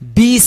20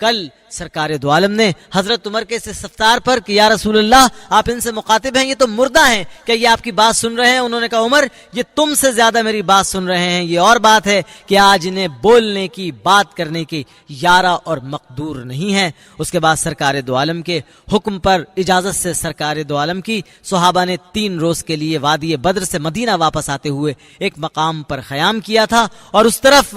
کل سرکار دو عالم نے حضرت عمر کے اس استفسار پر کہ یا رسول اللہ آپ ان سے مخاطب ہیں، یہ تو مردہ ہیں، کہ یہ آپ کی بات سن رہے ہیں؟ انہوں نے کہا عمر یہ تم سے زیادہ میری بات سن رہے ہیں، یہ اور بات ہے کہ آج انہیں بولنے کی بات کرنے کی یارہ اور مقدور نہیں ہے۔ اس کے بعد سرکار دو عالم کے حکم پر اجازت سے سرکار دو عالم کی صحابہ نے 3 روز کے لیے وادی بدر سے مدینہ واپس آتے ہوئے ایک مقام پر قیام کیا تھا، اور اس طرف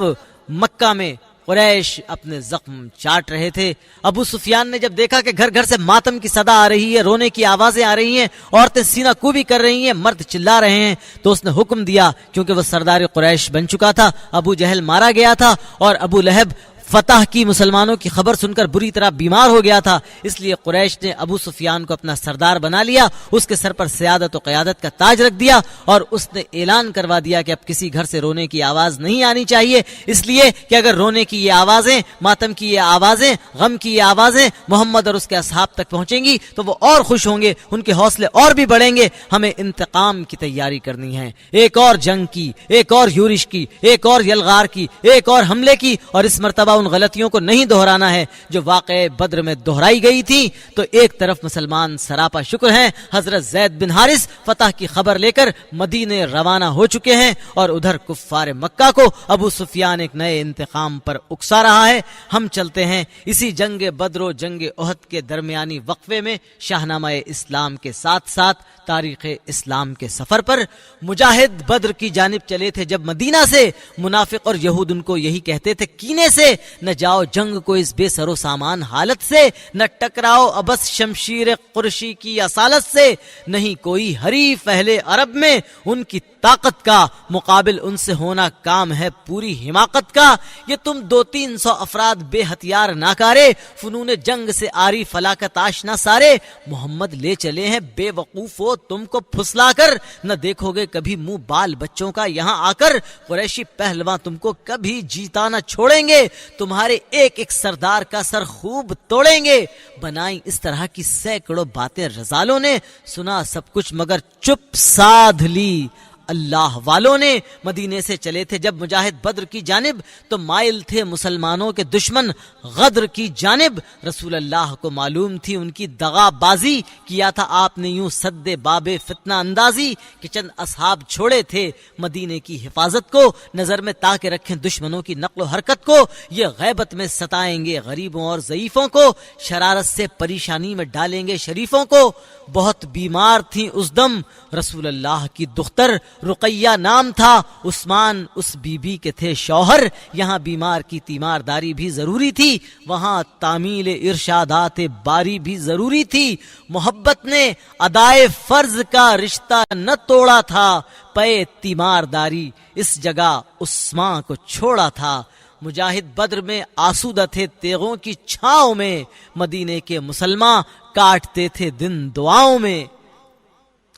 مکہ میں قریش اپنے زخم چاٹ رہے تھے۔ ابو سفیان نے جب دیکھا کہ گھر گھر سے ماتم کی صدا آ رہی ہے، رونے کی آوازیں آ رہی ہیں، عورتیں سینہ کوبی کر رہی ہیں، مرد چلا رہے ہیں، تو اس نے حکم دیا، کیونکہ وہ سردار قریش بن چکا تھا، ابو جہل مارا گیا تھا اور ابو لہب فتح کی مسلمانوں کی خبر سن کر بری طرح بیمار ہو گیا تھا، اس لیے قریش نے ابو سفیان کو اپنا سردار بنا لیا، اس کے سر پر سیادت و قیادت کا تاج رکھ دیا، اور اس نے اعلان کروا دیا کہ اب کسی گھر سے رونے کی آواز نہیں آنی چاہیے، اس لیے کہ اگر رونے کی یہ آوازیں، ماتم کی یہ آوازیں، غم کی یہ آوازیں محمد اور اس کے اصحاب تک پہنچیں گی تو وہ اور خوش ہوں گے، ان کے حوصلے اور بھی بڑھیں گے۔ ہمیں انتقام کی تیاری کرنی ہے، ایک اور جنگ کی، ایک اور یورش کی، ایک اور یلغار کی، ایک اور حملے کی، اور اس مرتبہ ان غلطیوں کو نہیں دہرانا ہے جو واقع بدر میں دہرائی گئی تھی۔ تو ایک طرف مسلمان سراپا شکر ہیں، حضرت زید بن حارث فتح کی خبر لے کر مدینے روانہ ہو چکے ہیں، اور ادھر کفار مکہ کو ابو سفیان ایک نئے انتقام پر اکسا رہا ہے۔ ہم چلتے ہیں اسی جنگ بدر و جنگ احد کے درمیانی وقفے میں شاہنامہ اسلام کے ساتھ ساتھ تاریخ اسلام کے سفر پر۔ مجاہد بدر کی جانب چلے تھے جب مدینہ سے، منافق اور یہود ان کو یہی کہتے تھے کینے سے، نہ جاؤ جنگ کو اس بے سر و سامان حالت سے، نہ ٹکراؤ ابس شمشیر قرشی کی اصالت سے، نہیں کوئی حریف اہل عرب میں ان کی طاقت کا، مقابل ان سے ہونا کام ہے پوری حماقت کا۔ یہ تم 200-300 افراد بے ہتھیار ناکارے، فنون جنگ سے آری فلاکت آشنا سارے، محمد لے چلے ہیں بے وقوفو تم کو پھسلا کر، نہ دیکھو گے کبھی منہ بال بچوں کا یہاں آ کر، قریشی پہلواں تم کو کبھی جیتا نہ چھوڑیں گے، تمہارے ایک ایک سردار کا سر خوب توڑیں گے۔ بنائی اس طرح کی سینکڑوں باتیں رزالوں نے، سنا سب کچھ مگر چپ سادھ لی اللہ والوں نے۔ مدینے سے چلے تھے جب مجاہد بدر کی جانب تو مائل تھے مسلمانوں کے دشمن غدر کی جانب، رسول اللہ کو معلوم تھی ان کی دغا بازی، کیا تھا آپ نے یوں سد باب فتنہ اندازی، کہ چند اصحاب چھوڑے تھے مدینے کی حفاظت کو، نظر میں تاکہ رکھیں دشمنوں کی نقل و حرکت کو، یہ غیبت میں ستائیں گے غریبوں اور ضعیفوں کو، شرارت سے پریشانی میں ڈالیں گے شریفوں کو۔ بہت بیمار تھیں اس دم رسول اللہ کی دختر، رقیہ نام تھا، عثمان اس بی بی کے تھے شوہر، یہاں بیمار کی تیمارداری بھی ضروری تھی، وہاں تعمیل ارشادات باری بھی ضروری تھی، محبت نے ادائے فرض کا رشتہ نہ توڑا تھا، پے تیمارداری اس جگہ عثمان کو چھوڑا تھا۔ مجاہد بدر میں آسودہ تھے تیغوں کی چھاؤں میں، مدینے کے مسلمان کاٹتے تھے دن دعاؤں میں،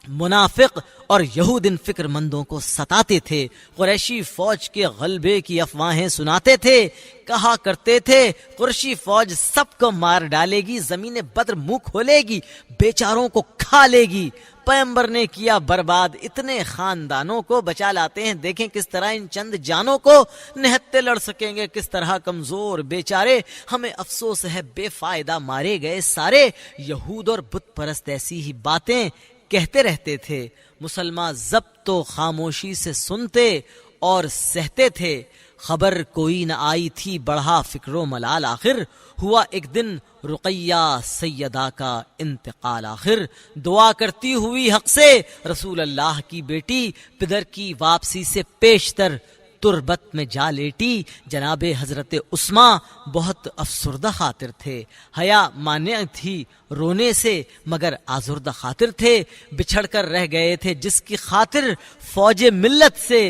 منافق اور یہود ان فکر مندوں کو ستاتے تھے، قریشی فوج کے غلبے کی افواہیں سناتے تھے، کہا کرتے تھے قریشی فوج سب کو مار ڈالے گی، زمین بدر منہ کھولے گی، بیچاروں کو کھا لے گی۔ پیغمبر نے کیا برباد اتنے خاندانوں کو، بچا لاتے ہیں دیکھیں کس طرح ان چند جانوں کو، نہتے لڑ سکیں گے کس طرح کمزور بیچارے، ہمیں افسوس ہے بے فائدہ مارے گئے سارے۔ یہود اور بت پرست ایسی ہی باتیں کہتے رہتے تھے، مسلمان ضبط و خاموشی سے سنتے اور سہتے تھے، خبر کوئی نہ آئی تھی بڑھا فکر و ملال، آخر ہوا ایک دن رقیہ سیدہ کا انتقال، آخر دعا کرتی ہوئی حق سے رسول اللہ کی بیٹی پدر کی واپسی سے پیشتر تربت میں جا لیٹی۔ جناب حضرت عثمان بہت افسردہ خاطر تھے، حیا مانع تھی رونے سے مگر آزردہ خاطر تھے، بچھڑ کر رہ گئے تھے جس کی خاطر فوج ملت سے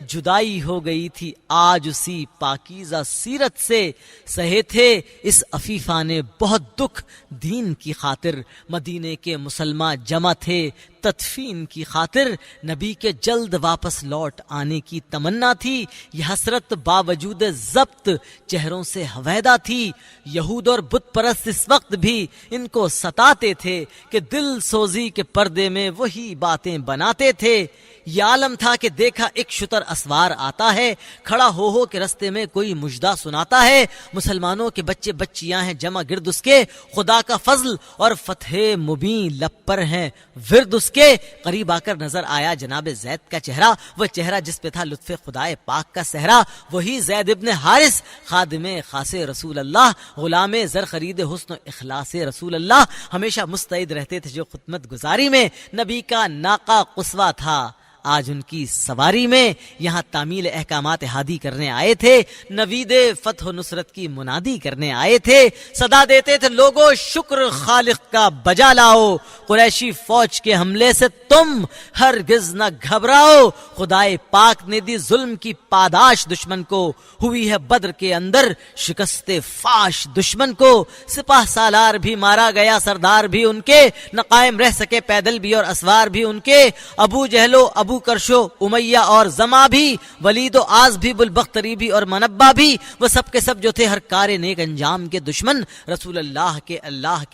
جدائی ہو گئی تھی آج اسی پاکیزہ سیرت سے، سہے تھے اس عفیفہ نے بہت دکھ دین کی خاطر، مدینے کے مسلمان جمع تھے تدفین کی خاطر نبی کے جلد واپس لوٹ آنے کی تمنا تھی. یہ حسرت باوجود ضبط چہروں سے ہویدا تھی. یہود اور بت پرست اس وقت بھی ان کو ستاتے تھے کہ دل سوزی کے پردے میں وہی باتیں بناتے تھے. یہ عالم تھا کہ دیکھا ایک شتر اسوار آتا ہے, کھڑا ہو کے رستے میں کوئی مجدہ سناتا ہے. مسلمانوں کے بچے بچیاں ہیں جمع گرد اس کے, خدا کا فضل اور فتح مبین لب پر ہیں ورد اس کے. قریب آ کر نظر آیا جناب زید کا چہرہ, وہ چہرہ جس پہ تھا لطف خدائے پاک کا صحرا. وہی زید ابن حارث, خادم خاص رسول اللہ, غلام زر خرید حسن و اخلاص رسول اللہ, ہمیشہ مستعد رہتے تھے جو خدمت گزاری میں نبی کا ناقہ قصوہ تھا. آج ان کی سواری میں یہاں تعمیل احکامات ہادی کرنے آئے تھے, نوید فتح و نصرت کی منادی کرنے آئے تھے. صدا دیتے تھے لوگوں شکر خالق کا بجا لاؤ, قریشی فوج کے حملے سے تم ہرگز نہ گھبراؤ. خدائے پاک نے دی ظلم کی پاداش دشمن کو, ہوئی ہے بدر کے اندر شکست فاش دشمن کو. سپاہ سالار بھی مارا گیا, سردار بھی ان کے نہ قائم رہ سکے, پیدل بھی اور اسوار بھی ان کے. ابو جہلو ابو کرشو امیہ اور زما بھی, ولید و آز بھی, بلبختری بھی اور منبع بھی, وہ سب کے سب جو تھے ہر کار نیک انجام کے دشمن, رسول اللہ کے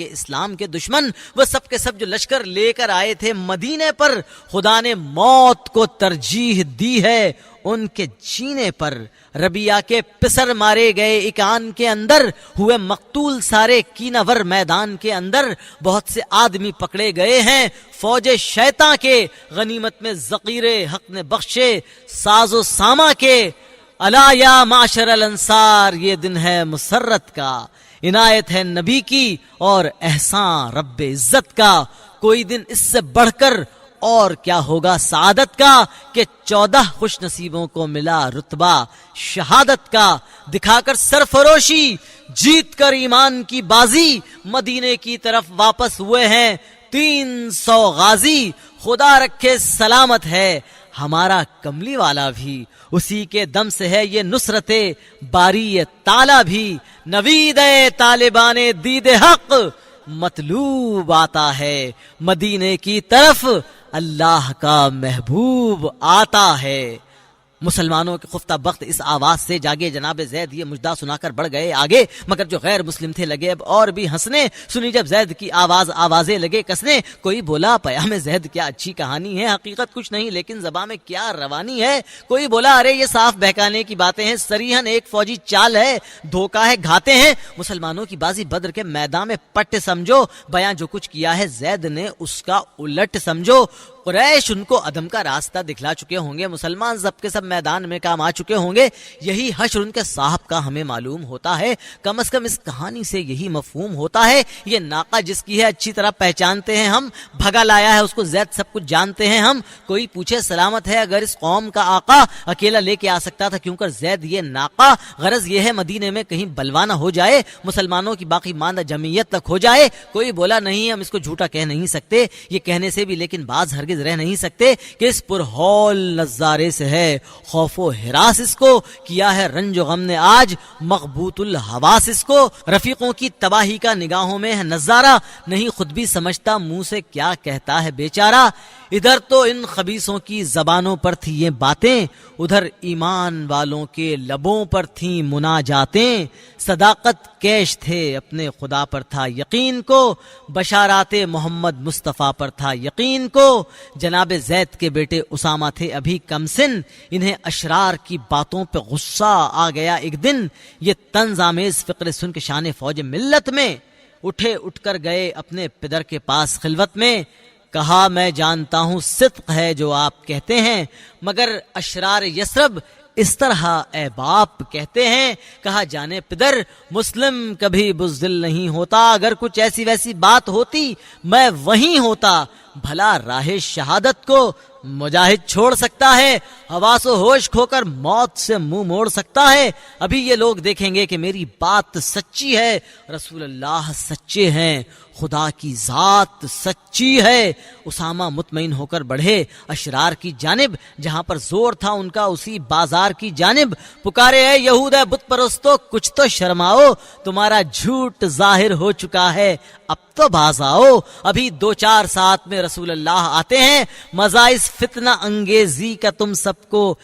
اسلام کے دشمن. وہ سب کے سب جو لشکر لے کر آئے تھے مدینے پر, خدا نے موت کو ترجیح دی ہے ان کے جینے پر. ربیہ کے پسر مارے گئے اکان کے اندر, ہوئے مقتول سارے کینور میدان کے اندر. بہت سے آدمی پکڑے گئے ہیں فوج شیطاں کے, غنیمت میں ذخیر حق نے بخشے ساز و ساما کے. الا یا معاشر الانصار, یہ دن ہے مسرت کا, عنایت ہے نبی کی اور احسان رب عزت کا. کوئی دن اس سے بڑھ کر اور کیا ہوگا سعادت کا, کہ 14 خوش نصیبوں کو ملا رتبہ شہادت کا. دکھا کر سرفروشی جیت کر ایمان کی بازی, مدینے کی طرف واپس ہوئے ہیں 300 غازی. خدا رکھے سلامت ہے ہمارا کملی والا بھی, اسی کے دم سے ہے یہ نصرت باری تعالی بھی. نوید طالبان دید حق مطلوب آتا ہے, مدینے کی طرف اللہ کا محبوب آتا ہے. مسلمانوں کے خفتہ بخت اس آواز سے جاگے. جناب زید یہ مجدہ سنا کر بڑھ گئے آگے, مگر جو غیر مسلم تھے لگے اب اور بھی ہنسنے. سنی جب زید کی آوازیں لگے کسنے. کوئی بولا پیام زید کیا اچھی کہانی ہے, حقیقت کچھ نہیں لیکن زبان میں کیا روانی ہے. کوئی بولا ارے یہ صاف بہکانے کی باتیں ہیں, سریحن ایک فوجی چال ہے, دھوکہ ہے, گھاتے ہیں. مسلمانوں کی بازی بدر کے میدان میں پٹ سمجھو, بیان جو کچھ کیا ہے زید نے اس کا الٹ سمجھو. قریش ان کو عدم کا راستہ دکھلا چکے ہوں گے, مسلمان سب کے سب میدان میں کام آ چکے ہوں گے. یہی حشر ان کے صاحب کا ہمیں معلوم ہوتا ہے, کم از کم اس کہانی سے یہی مفہوم ہوتا ہے. یہ ناقہ جس کی ہے اچھی طرح پہچانتے ہیں ہم, بھگا لایا ہے اس کو زید سب کچھ جانتے ہیں ہم. کوئی پوچھے سلامت ہے اگر اس قوم کا آقا اکیلا لے کے آ سکتا تھا, کیوں کر زید یہ ناقہ. غرض یہ ہے مدینے میں کہیں بلوا نہ ہو جائے, مسلمانوں کی باقی ماندہ جمعیت تک ہو جائے. کوئی بولا نہیں ہم اس کو جھوٹا کہہ نہیں سکتے, یہ کہنے سے بھی لیکن بعض ہرگز رہ نہیں سکتے کہ اس پر ہول نظارے سے ہے خوف و ہراس اس کو, کیا ہے رنج و غم نے آج مغبوط الحواس اس کو. رفیقوں کی تباہی کا نگاہوں میں ہے نظارہ, نہیں خود بھی سمجھتا منہ سے کیا کہتا ہے بیچارہ. ادھر تو ان خبیثوں کی زبانوں پر تھی یہ باتیں, ادھر ایمان والوں کے لبوں پر تھیں مناجاتیں. صداقت کیش تھے اپنے خدا پر تھا یقین کو, بشارات محمد مصطفیٰ پر تھا یقین کو. جناب زید کے بیٹے اسامہ تھے ابھی کم سن, انہیں اشرار کی باتوں پہ غصہ آ گیا ایک دن. یہ طنز آمیز فقر سن کے شان فوج ملت میں اٹھ کر گئے اپنے پدر کے پاس خلوت میں. کہا میں جانتا ہوں صدق ہے جو آپ کہتے ہیں, مگر اشرار یثرب اس طرح اے باپ کہتے ہیں. کہا جانے پدر مسلم کبھی بزدل نہیں ہوتا, اگر کچھ ایسی ویسی بات ہوتی میں وہیں ہوتا. بھلا راہ شہادت کو مجاہد چھوڑ سکتا ہے، حواس و ہوش کھو کر موت سے منہ موڑ سکتا ہے۔ ابھی یہ لوگ دیکھیں گے کہ میری بات سچی ہے، رسول اللہ سچے ہیں، خدا کی ذات سچی ہے۔ اسامہ مطمئن ہو کر بڑھے اشرار کی جانب، جہاں پر زور تھا ان کا اسی بازار کی جانب۔ پکارے اے یہود اے بت پرستو، کچھ تو شرماؤ، تمہارا جھوٹ ظاہر ہو چکا ہے، اب تو باز آؤ۔ ابھی 2-4 ساعت میں رسول اللہ آتے ہیں، مزہ اس فتنہ انگیزی کا تم سب کو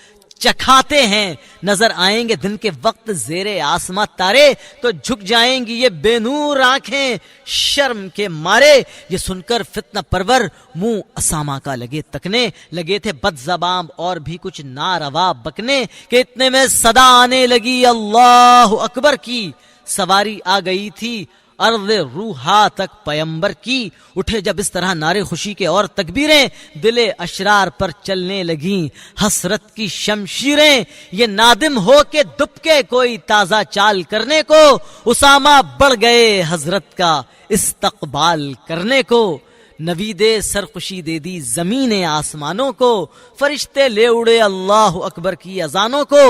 چکھاتے ہیں۔ نظر آئیں گے دن کے وقت زیر آسماں تارے، تو جھک جائیں گی یہ بے نور آنکھیں شرم کے مارے۔ یہ سن کر فتنہ پرور منہ اسامہ کا لگے تکنے، لگے تھے بد زبان اور بھی کچھ ناروا بکنے، کہ اتنے میں صدا آنے لگی اللہ اکبر کی۔ سواری آ گئی تھی ارض روحا تک پیمبر کی۔ اٹھے جب اس طرح نعرے خوشی کے اور تکبیریں، دل اشرار پر چلنے لگیں حسرت کی شمشیریں۔ یہ نادم ہو کے دبکے کوئی تازہ چال کرنے کو، اسامہ بڑھ گئے حضرت کا استقبال کرنے کو۔ نوید سرخوشی دے دی زمین آسمانوں کو، فرشتے لے اڑے اللہ اکبر کی اذانوں کو۔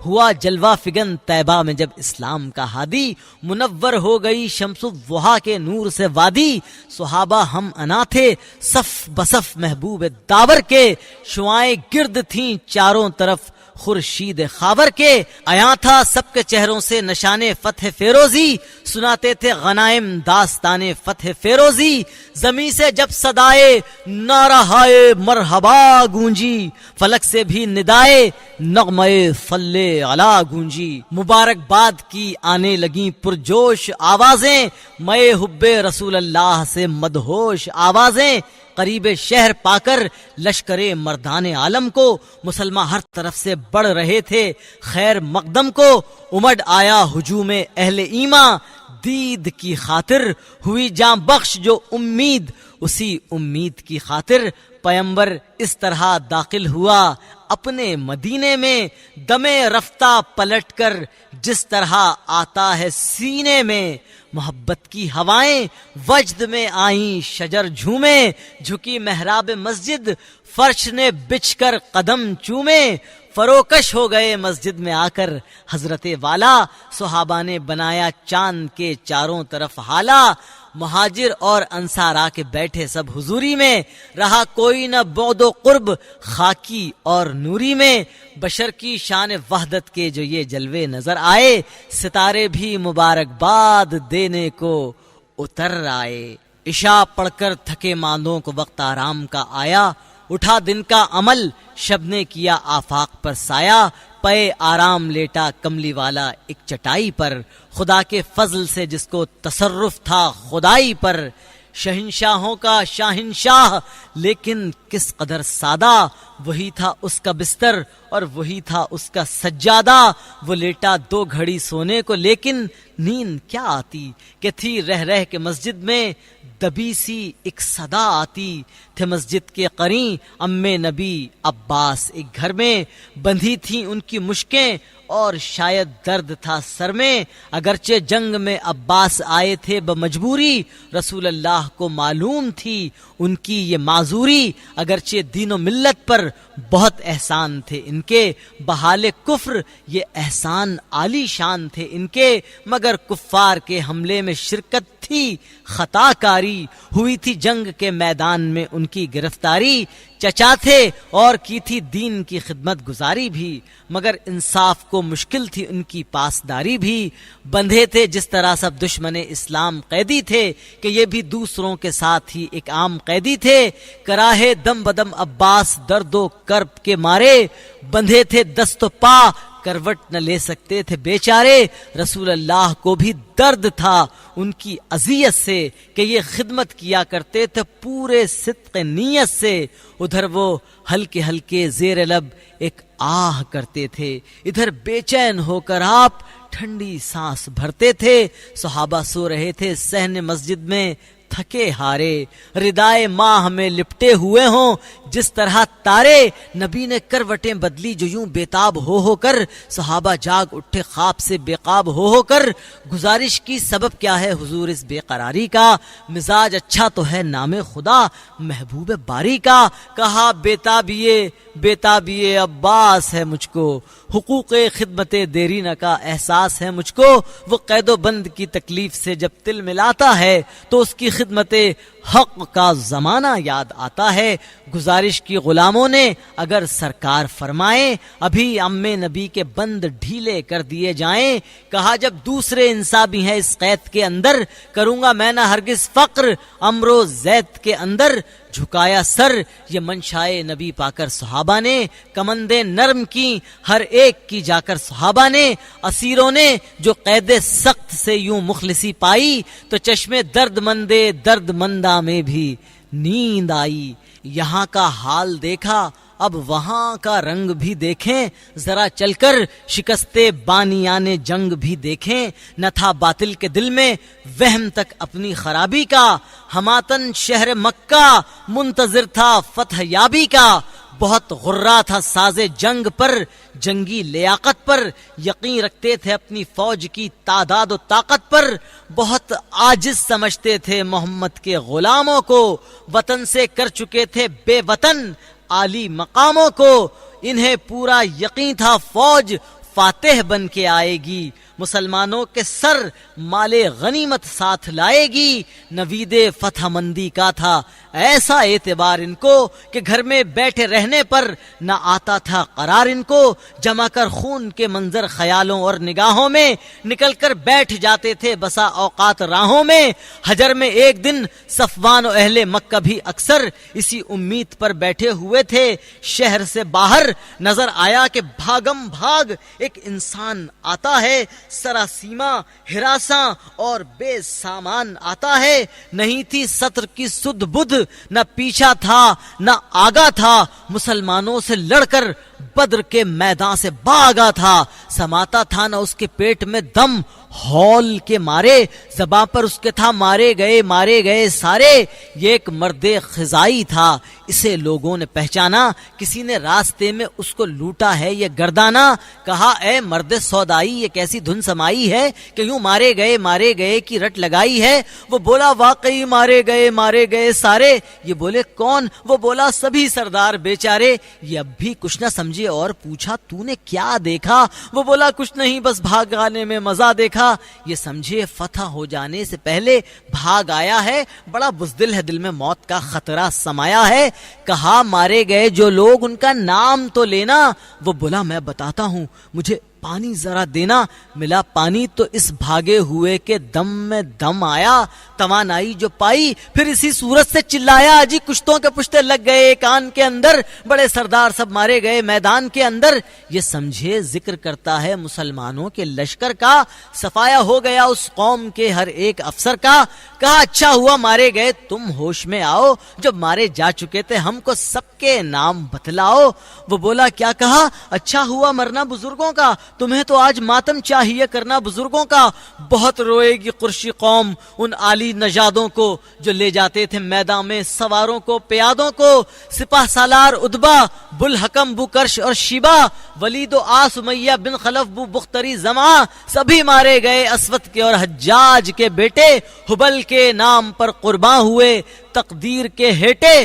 ہوا جلوہ فگن طیبہ میں جب اسلام کا ہادی، منور ہو گئی شمس الضحیٰ کے نور سے وادی۔ صحابہ ہم انا تھے صف بصف محبوب داور کے، شعائیں گرد تھیں چاروں طرف خورشید خاور کے۔ آیا تھا سب کے چہروں سے نشان فتح فیروزی، سناتے تھے غنائم داستان فتح فیروزی۔ زمین سے جب صدائے نعرہ ہائے مرحبا گونجی، فلک سے بھی ندائے نغمے صلی علی گونجی۔ مبارکباد کی آنے لگیں پرجوش آوازیں، مئے حب رسول اللہ سے مدہوش آوازیں۔ قریب شہر پا کر لشکر مردان عالم کو، مسلمان ہر طرف سے بڑھ رہے تھے خیر مقدم کو۔ امڑ آیا ہجوم اہل ایمان، دید کی خاطر ہوئی جان بخش جو امید، اسی امید کی خاطر پیمبر اس طرح داخل ہوا اپنے مدینے میں۔ دمے رفتہ پلٹ کر جس طرح آتا ہے سینے میں، محبت کی ہوائیں وجد میں آئیں شجر جھومے۔ جھکی محراب مسجد فرش نے بچھ کر قدم چومے، فروکش ہو گئے مسجد میں آ کر حضرت والا۔ صحابہ نے بنایا چاند کے چاروں طرف حالہ، مہاجر اور انصار آ کے بیٹھے سب حضوری میں۔ رہا کوئی نہ بعد و قرب خاکی اور نوری میں، بشر کی شان وحدت کے جو یہ جلوے نظر آئے، ستارے بھی مبارکباد دینے کو اتر آئے۔ عشاء پڑھ کر تھکے ماندوں کو وقت آرام کا آیا، اٹھا دن کا عمل شب نے کیا آفاق پر سایہ۔ پے آرام لیٹا کملی والا ایک چٹائی پر، خدا کے فضل سے جس کو تصرف تھا خدائی پر۔ شہنشاہوں کا شاہنشاہ لیکن کس قدر سادہ، وہی تھا اس کا بستر اور وہی تھا اس کا سجادہ۔ وہ لیٹا 2 گھڑی سونے کو لیکن نیند کیا آتی، کہ تھی رہ رہ کے مسجد میں دبی سی ایک صدا آتی۔ تھے مسجد کے قریں امّ نبی عباس ایک گھر میں، بندھی تھیں ان کی مشکیں اور شاید درد تھا سر میں۔ اگرچہ جنگ میں عباس آئے تھے بمجبوری، رسول اللہ کو معلوم تھی ان کی یہ معذوری۔ اگرچہ دین و ملت پر بہت احسان تھے ان کے، بحال کفر یہ احسان عالی شان تھے ان کے، مگر کفار کے حملے میں شرکت تھی خطا کاری، ہوئی تھی جنگ کے میدان میں ان کی گرفتاری۔ چچا تھے اور کی تھی دین کی خدمت گزاری بھی، مگر انصاف کو مشکل تھی ان کی پاسداری بھی۔ بندھے تھے جس طرح سب دشمن اسلام قیدی تھے، کہ یہ بھی دوسروں کے ساتھ ہی ایک عام قیدی تھے۔ کراہے دم بدم عباس درد و کرب کے مارے، بندھے تھے دست و پا کروٹ نہ لے سکتے تھے بیچارے۔ رسول اللہ کو بھی درد تھا ان کی اذیت سے، کہ یہ خدمت کیا کرتے تھے پورے صدق نیت سے۔ ادھر وہ ہلکے ہلکے زیر لب ایک آہ کرتے تھے، ادھر بے چین ہو کر آپ ٹھنڈی سانس بھرتے تھے۔ صحابہ سو رہے تھے صحن مسجد میں تھکے ہارے، ردائے ماہ میں لپٹے ہوئے ہوں جس طرح تارے۔ نبی نے کروٹیں بدلی جو یوں بےتاب ہو کر، صحابہ جاگ اٹھے خواب سے بے قاب ہو کر۔ گزارش کی سبب کیا ہے حضور اس بے قراری کا، مزاج اچھا تو ہے نام خدا محبوب باری کا۔ کہا بےتابیے عباس ہے مجھ کو، حقوق خدمت دیرینہ کا احساس ہے مجھ کو۔ وہ قید و بند کی تکلیف سے جب دل ملاتا ہے تو اس کی خدمت حق کا زمانہ یاد آتا ہے۔ گزارش کی غلاموں نے اگر سرکار فرمائیں ابھی ام نبی کے بند ڈھیلے کر دیے جائیں۔ کہا جب دوسرے انصابی ہیں اس قید کے اندر، کروں گا میں نہ ہرگز فقر امر و زید کے اندر۔ جھکایا سر یہ منشائے نبی پا کر صحابہ نے، کمندیں نرم کی ہر ایک کی جا کر صحابہ نے۔ اسیروں نے جو قید سخت سے یوں مخلصی پائی، تو چشمے درد مندہ میں بھی نیند آئی۔ یہاں کا حال دیکھا اب وہاں کا رنگ بھی دیکھیں، ذرا چل کر شکستے بانیان جنگ بھی دیکھیں۔ نہ تھا باطل کے دل میں وہم تک اپنی خرابی کا، ہماتن شہر مکہ منتظر تھا فتح یابی کا۔ بہت غرہ تھا ساز جنگ پر، جنگی لیاقت پر، یقین رکھتے تھے اپنی فوج کی تعداد و طاقت پر۔ بہت عاجز سمجھتے تھے محمد کے غلاموں کو، وطن سے کر چکے تھے بے وطن عالی مقاموں کو۔ انہیں پورا یقین تھا فوج فاتح بن کے آئے گی، مسلمانوں کے سر مال غنیمت ساتھ لائے گی۔ نوید فتح مندی کا تھا ایسا اعتبار ان کو کہ گھر میں بیٹھے رہنے پر نہ آتا تھا قرار ان کو۔ جمع کر خون کے منظر خیالوں اور نگاہوں میں، نکل کر بیٹھ جاتے تھے بسا اوقات راہوں میں۔ حجر میں ایک دن صفوان و اہل مکہ بھی اکثر اسی امید پر بیٹھے ہوئے تھے۔ شہر سے باہر نظر آیا کہ بھاگم بھاگ ایک انسان آتا ہے، سراسیما ہراساں اور بے سامان آتا ہے۔ نہیں تھی سطر کی سدھ بدھ، نہ پیچھا تھا نہ آگا تھا، مسلمانوں سے لڑ کر بدر کے میدان سے بھاگا تھا۔ سماتا تھا نہ اس کے پیٹ میں دم ہول کے مارے، زباں پر اس کے تھا مارے گئے سارے۔ یہ ایک مرد خزائی تھا، اسے لوگوں نے پہچانا، کسی نے راستے میں اس کو لوٹا ہے یہ گردانہ۔ کہا اے مرد سودائی یہ کیسی دھن سمائی ہے کہ یوں مارے گئے کی رٹ لگائی ہے۔ وہ بولا واقعی مارے گئے سارے۔ یہ بولے کون؟ وہ بولا سبھی سردار بیچارے۔ یہ اب بھی کچھ نہ سمجھے اور پوچھا تو نے کیا دیکھا؟ وہ بولا کچھ نہیں بس بھاگانے میں مزہ دیکھا۔ یہ سمجھے فتح ہو جانے سے پہلے بھاگ آیا ہے، بڑا بزدل ہے دل میں موت کا خطرہ سمایا ہے۔ کہا مارے گئے جو لوگ ان کا نام تو لینا۔ وہ بولا میں بتاتا ہوں، مجھے پانی ذرا دینا۔ ملا پانی تو اس بھاگے ہوئے کے دم میں دم آیا، توانائی جو پائی پھر اسی صورت سے چلایا۔ جی کشتوں کے پشتے لگ گئے کان کے اندر، بڑے سردار سب مارے گئے میدان کے اندر۔ یہ سمجھے ذکر کرتا ہے مسلمانوں کے لشکر کا، صفایا ہو گیا اس قوم کے ہر ایک افسر کا۔ کہا اچھا ہوا مارے گئے تم ہوش میں آؤ، جب مارے جا چکے تھے ہم کو سب کے نام بتلاؤ۔ وہ بولا کیا کہا؟ اچھا ہوا مرنا بزرگوں کا، تمہیں تو آج ماتم چاہیے کرنا بزرگوں کا۔ بہت روئے گی قرشی قوم ان عالی نژادوں کو جو لے جاتے تھے میدان میں سواروں کو پیادوں کو۔ سپاہ سالار ادبا، بلحکم بو کرش اور شیبا، ولید و آس امیہ بن خلف بو بختری زماں، سبھی مارے گئے اسود کے اور حجاج کے بیٹے، حبل کے نام پر قرباں ہوئے تقدیر کے ہیٹے۔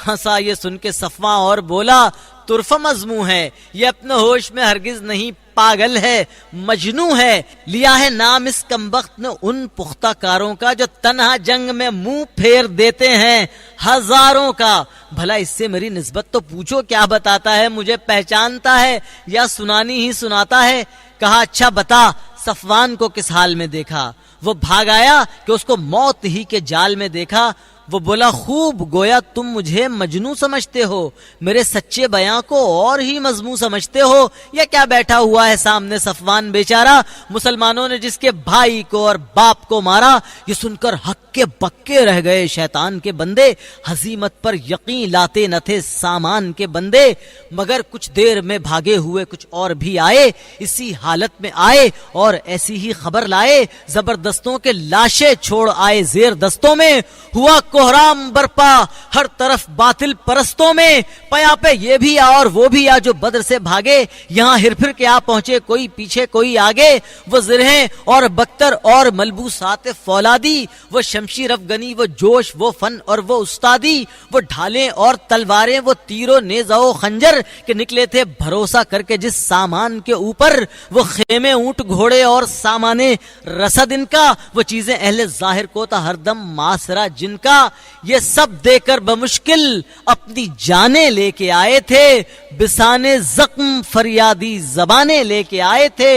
ہنسا یہ سن کے صفواں اور بولا طرفہ مضموں ہے، یہ اپنے ہوش میں ہرگز نہیں پاگل ہے، مجنوں ہے۔ لیا ہے نام اس کمبخت نے ان پختہ کاروں کا جو تنہا جنگ میں منہ پھیر دیتے ہیں ہزاروں کا۔ بھلا اس سے میری نسبت تو پوچھو، کیا بتاتا ہے؟ مجھے پہچانتا ہے یا سنانی ہی سناتا ہے؟ کہا اچھا بتا صفوان کو کس حال میں دیکھا؟ وہ بھاگ آیا کہ اس کو موت ہی کے جال میں دیکھا۔ وہ بولا خوب گویا تم مجھے مجنوں سمجھتے ہو، میرے سچے بیان کو اور ہی مضمون سمجھتے ہو۔ یہ کیا بیٹھا ہوا ہے سامنے صفوان بیچارہ، مسلمانوں نے جس کے بھائی کو اور باپ کو مارا، یہ سن کر ہک ہکے بکے رہ گئے شیطان کے بندے، ہزیمت پر یقین لاتے نہ تھے سامان کے بندے، مگر کچھ دیر میں بھاگے ہوئے کچھ اور بھی آئے، اسی حالت میں آئے اور ایسی ہی خبر لائے، زبردستوں کے لاشیں چھوڑ آئے زیر دستوں میں، ہوا کوہرام برپا ہر طرف باطل پرستوں میں، پیا پہ یہ بھی آ اور وہ بھی آ جو بدر سے بھاگے، یہاں ہر پھر کے آ پہنچے کوئی پیچھے کوئی آگے، وہ زرہیں اور بختر اور ملبوسات فولادی، وہ شمشیر افغنی، وہ جوش، وہ فن اور وہ استادی، وہ ڈھالیں اور تلواریں، وہ تیر و نیزہ و خنجر، کہ نکلے تھے بھروسہ کر کے جس سامان کے اوپر، وہ خیمے اونٹ گھوڑے اور سامانے رسد ان کا، وہ چیزیں اہل ظاہر کو تھا ہر دم معاشرہ جن کا، یہ سب دے کر بمشکل اپنی جانیں لے کے آئے تھے، بسانے زخم فریادی زبانیں لے کے آئے تھے،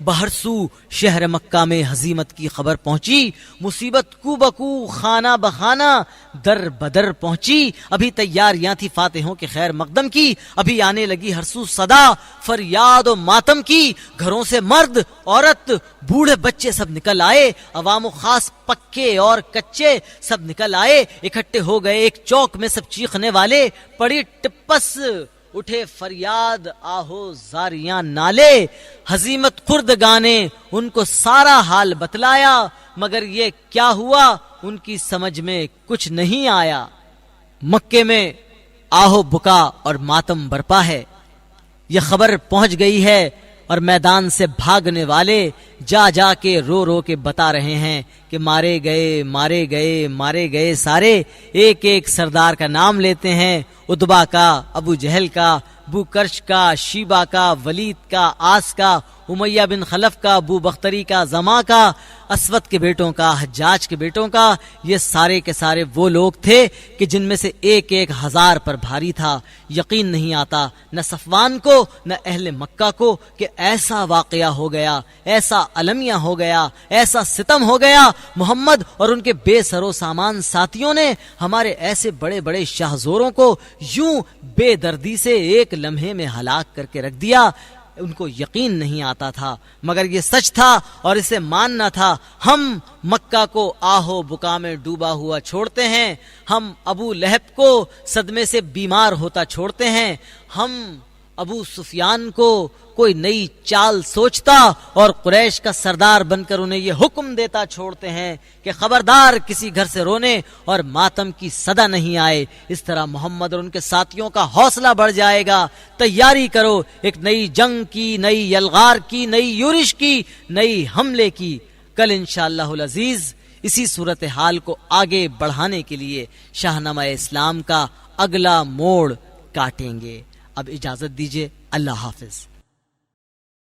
بہرسو شہر مکہ میں ہزیمت کی خبر پہنچی، مصیبت کو بکو خانہ بخانہ در بدر پہنچی، ابھی تیاریاں تھی فاتحوں کے خیر مقدم کی، ابھی آنے لگی ہرسو صدا فریاد و ماتم کی، گھروں سے مرد عورت بوڑھے بچے سب نکل آئے، عوام و خاص پکے اور کچے سب نکل آئے، اکٹھے ہو گئے ایک چوک میں سب چیخنے والے، پڑی ٹپس اٹھے فریاد آہو زاریاں نالے، ہزیمت خردگانے ان کو سارا حال بتلایا، مگر یہ کیا ہوا ان کی سمجھ میں کچھ نہیں آیا، مکے میں آہو بکا اور ماتم برپا ہے، یہ خبر پہنچ گئی ہے اور میدان سے بھاگنے والے جا جا کے رو رو کے بتا رہے ہیں کہ مارے گئے مارے گئے مارے گئے سارے، ایک ایک سردار کا نام لیتے ہیں، اتبا کا، ابو جہل کا، بو کرش کا، شیبہ کا، ولید کا، آس کا، امیہ بن خلف کا، ابو بختری کا، زما کا، اسود کے بیٹوں کا، حجاج کے بیٹوں کا، یہ سارے کے سارے وہ لوگ تھے کہ جن میں سے ایک ایک ہزار پر بھاری تھا، یقین نہیں آتا نہ صفوان کو نہ اہل مکہ کو کہ ایسا واقعہ ہو گیا، ایسا المیہ ہو گیا، ایسا ستم ہو گیا، محمد اور ان کے بے سر و سامان ساتھیوں نے ہمارے ایسے بڑے بڑے شاہزوروں کو یوں بے دردی سے ایک لمحے میں ہلاک کر کے رکھ دیا، ان کو یقین نہیں آتا تھا، مگر یہ سچ تھا اور اسے ماننا تھا۔ ہم مکہ کو آہو بکا میں ڈوبا ہوا چھوڑتے ہیں، ہم ابو لہب کو صدمے سے بیمار ہوتا چھوڑتے ہیں، ہم ابو سفیان کو کوئی نئی چال سوچتا اور قریش کا سردار بن کر انہیں یہ حکم دیتا چھوڑتے ہیں کہ خبردار کسی گھر سے رونے اور ماتم کی صدا نہیں آئے۔ اس طرح محمد اور ان کے ساتھیوں کا حوصلہ بڑھ جائے گا، تیاری کرو ایک نئی جنگ کی، نئی یلغار کی، نئی یورش کی، نئی حملے کی۔ کل انشاءاللہ العزیز اسی صورتحال کو آگے بڑھانے کے لیے شاہنامہ اسلام کا اگلا موڑ کاٹیں گے۔ اب اجازت دیجیے، اللہ حافظ۔